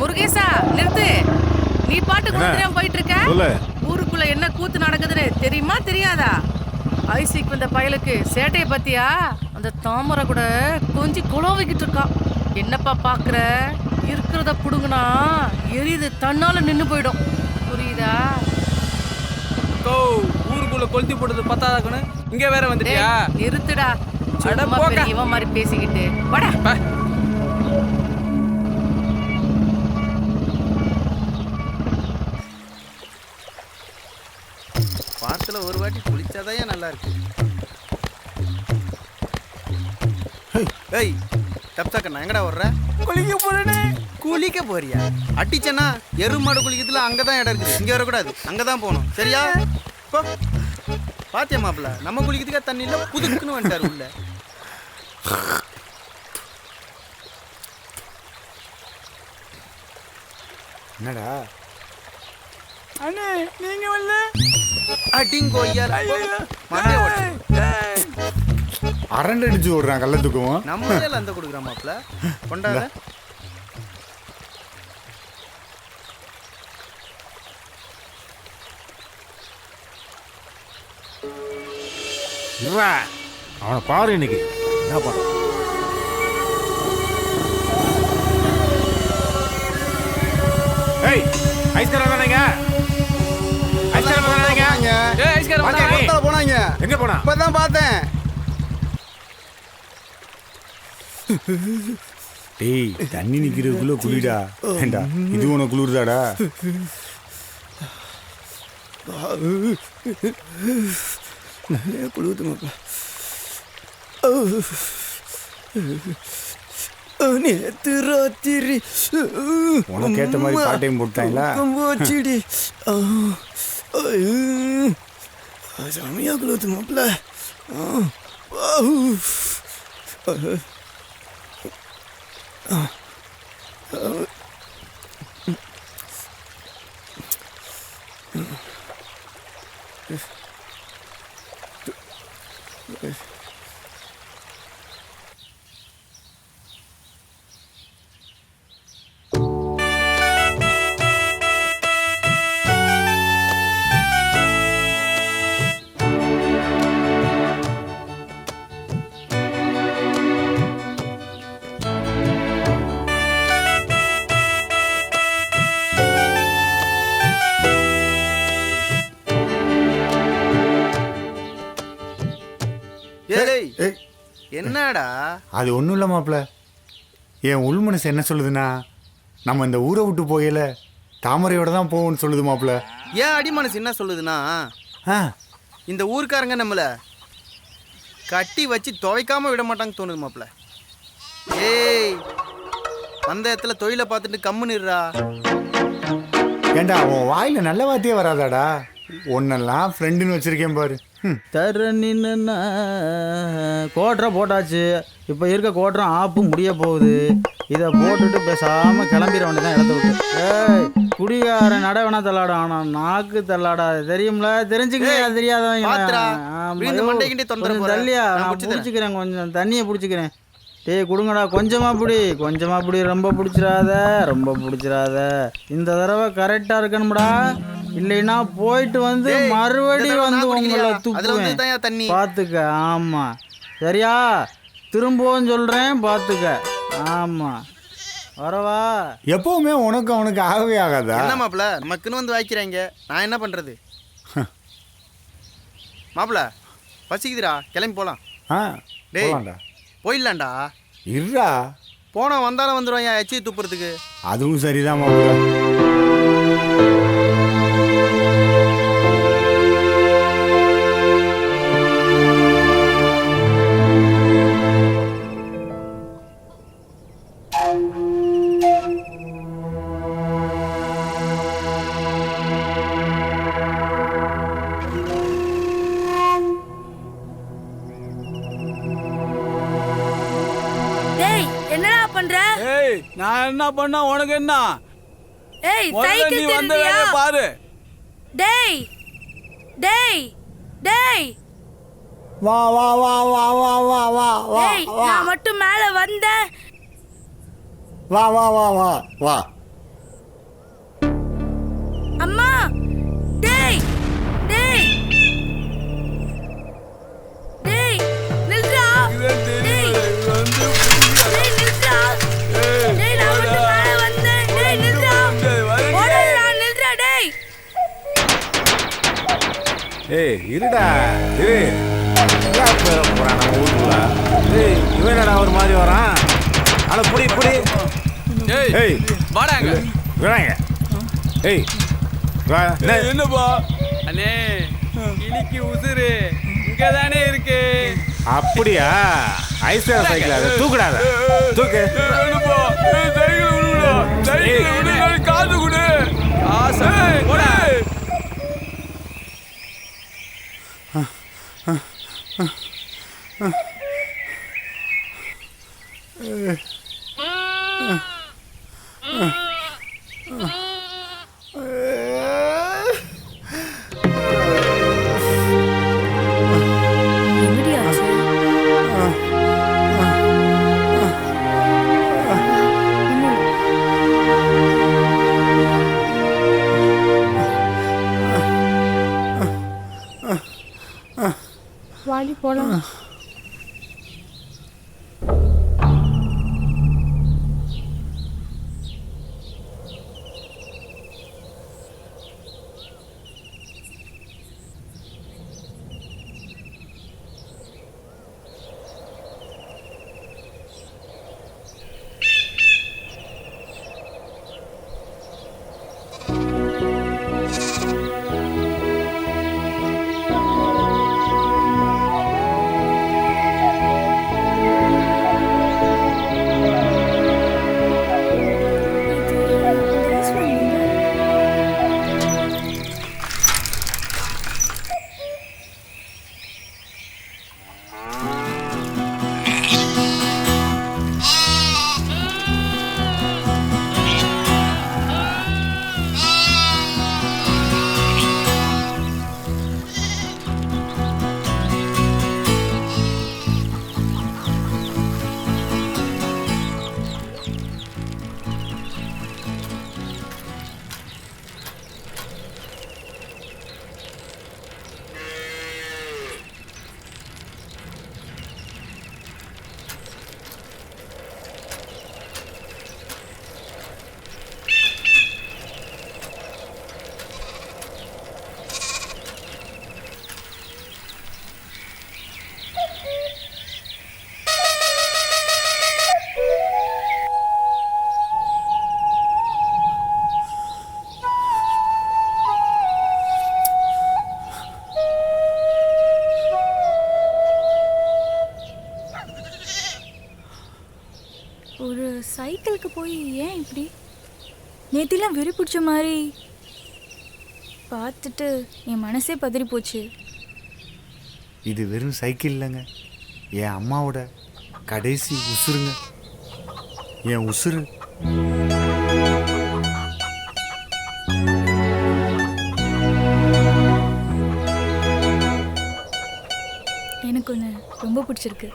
முருகேசா நிறுத்து. நீ பாட்டுக்கு குதிரையா போயிட்டு இருக்க. ஊருக்குள்ள என்ன கூத்து நடக்குதுன்னு தெரியுமா தெரியாதா? ஐசிக்கு வந்த பயலுக்கு சேட்டைய பத்தியா? அந்த தாமரை கூட கொஞ்சம் குழவிக்கிட்டு இருக்கான். என்னப்பா பாக்குற? இருக்கிறத புடுங்குனா எரியுது தன்னால நின்னு போயிடும். புரியுதா? ஊருக்குள்ள கொளுத்தி போட்டது பத்தாதாக்கணும் இங்க வேற வந்துட்டியா? நிறுத்துடா. இவன் மாதிரி பேசிக்கிட்டு வாடா. வாரத்துல ஒரு வாட்டி குளிச்சாதான் நல்லா இருக்கு. ஏய் தப்சாக்கண்ணா எங்கடா வர்ற? குளிக்க போறேனே. குளிக்க போறியா? அட்டிச்சனா எருமாடு குளிக்கிறதுல அங்கதான் இடம் இருக்குது, இங்க வரக்கூடாது, அங்கதான் போகணும். சரியா? போ. பாத்தியா மாப்பிள்ள, நம்ம குளிக்கிறதுக்கா தண்ணி இல்ல, புதுக்குன்னு வந்துட்டாரு உள்ள. என்னடா அண்ணே நீங்க வரல? அடிங்கோய்யால மண்டே ஓட்டு. அரண்டு அடிச்சு விடுறான் கள்ளத்துக்கும். நம்ம அந்த கொடுக்குறான் மாப்பிள்ள. கொண்டாட அவனை பாரு இன்னைக்கு என்ன பண்ண. ஐஸ்காரம் தானேங்க? ஐஸ்காரம் தானேங்க? ஏய் ஐஸ்காரம் வாங்க போனாங்க. எங்க போனா? இப்பதான் பார்த்தேன். டேய் தண்ணி நிக்கிறதுக்குள்ள குளிடா. ஏண்டா இது உனக்கு குளிர்தாடா? நிறைய குளிர்து மாப்பிள்ள. நேத்து ராத்திரி உனக்கு ஏற்ற மாதிரி பாட்டையும் போட்டாங்களா? போச்சுடி. செமையா குளிர்து மாப்பிள்ள. என்னடா அது ஒன்றும் இல்லை மாப்பிள்ள. என் உள் மனசு என்ன சொல்லுதுன்னா, நம்ம இந்த ஊரை விட்டு போகல தாமரையோட தான் போவோம்னு சொல்லுது மாப்பிள்ள. ஏன் அடி மனசு என்ன சொல்லுதுன்னா, இந்த ஊருக்காரங்க நம்மள கட்டி வச்சு துவைக்காம விட மாட்டாங்க தோணுது மாப்பிள்ள. ஏய் அந்த இடத்துல தொழிலை பார்த்துட்டு கம்முன்னுடுறா. ஏண்டா உன் வாயில நல்ல வார்த்தையே வராதாடா? ஒன்னெல்லாம் ஃப்ரெண்டுன்னு வச்சிருக்கேன் பாரு. தர நின்னா கோட்டரை போட்டாச்சு. இப்போ இருக்க கோட்டரம் ஆப்பு முடிய போகுது. இதை போட்டுட்டு பேசாமல் கிளம்பிட வேண்டியதான் இடத்த விட்டு. ஏய் குடிகாரன் நட வேணா தள்ளாடும், ஆனால் நாக்கு தள்ளாடாது தெரியும்ல? தெரிஞ்சுக்கிறேன் தெரியாதவங்க. தள்ளியா நான் பிடிச்சிக்கிறேன், கொஞ்சம் தண்ணியை பிடிச்சிக்கிறேன். டேய் கொடுங்கடா, கொஞ்சமாக பிடி, ரொம்ப பிடிச்சிடாத, ரொம்ப பிடிச்சிடாத. இந்த தடவை கரெக்டாக இருக்கணும்டா, இல்லைன்னா போயிட்டு வந்து மறுபடியும் வந்து உங்களை துப்புவேன் பார்த்துக்க. ஆமாம் சரியா? திரும்பவும் சொல்கிறேன் பார்த்துக்க. ஆமாம் வரவா? எப்பவுமே உனக்கு அவனுக்கு ஆகவே ஆகாதா? என்ன மாப்பிள்ள நமக்குன்னு வந்து வாய்க்கிறாங்க, நான் என்ன பண்ணுறது? மாப்பிள்ள பசிக்குதுடா, கிளம்பி போகலாம். டேய் போயிடலாம்டா. இருடா, போனா வந்தாலும் வந்துடுவாங்க எச்சி துப்புறதுக்கு. அதுவும் சரிதான் மாப்பிள்ள. நான் என்ன பண்ணா உனக்கு என்ன? ஏய் சைக்கிள் நீ வந்த வேலைய பாரு. டேய் டேய் டேய் வா வா வா வா வா வா வா வா. நான் மட்டும் மேல வந்தேன். வா வா வா வா வா. இருடா இரு யார் பேர போறான் நம்ம ஊருக்குள்ள? இவன் என்னடா ஒரு மாதிரி வரான்? ஆனா புடி புடி. ஏய் வாடாங்க. விடாங்க. ஏய் வா. என்னப்பா அண்ணே கிளிக்கு உசுரு இங்கதானே இருக்கு. அப்படியா? ஐஸ்வர்யா சைக்கிள் அதை தூக்குடாத. தூக்கு. என்னப்பா சைக்கிள் விடுடா. சைக்கிள் விடுடா. காசு கொடு. காசு போடா. என்னடி ஆச்சு? வாடி போலாம். ஒரு சைக்கிளுக்கு போய் ஏன் இப்படி நேத்திலாம் வெறி பிடிச்ச மாதிரி பார்த்துட்டு என் மனசே பதறி போச்சு. இது வெறும் சைக்கிள் இல்லைங்க, என் அம்மாவோட கடைசி உசுருங்க. என் உசுரு. எனக்கு ஒன்று ரொம்ப பிடிச்சிருக்கு.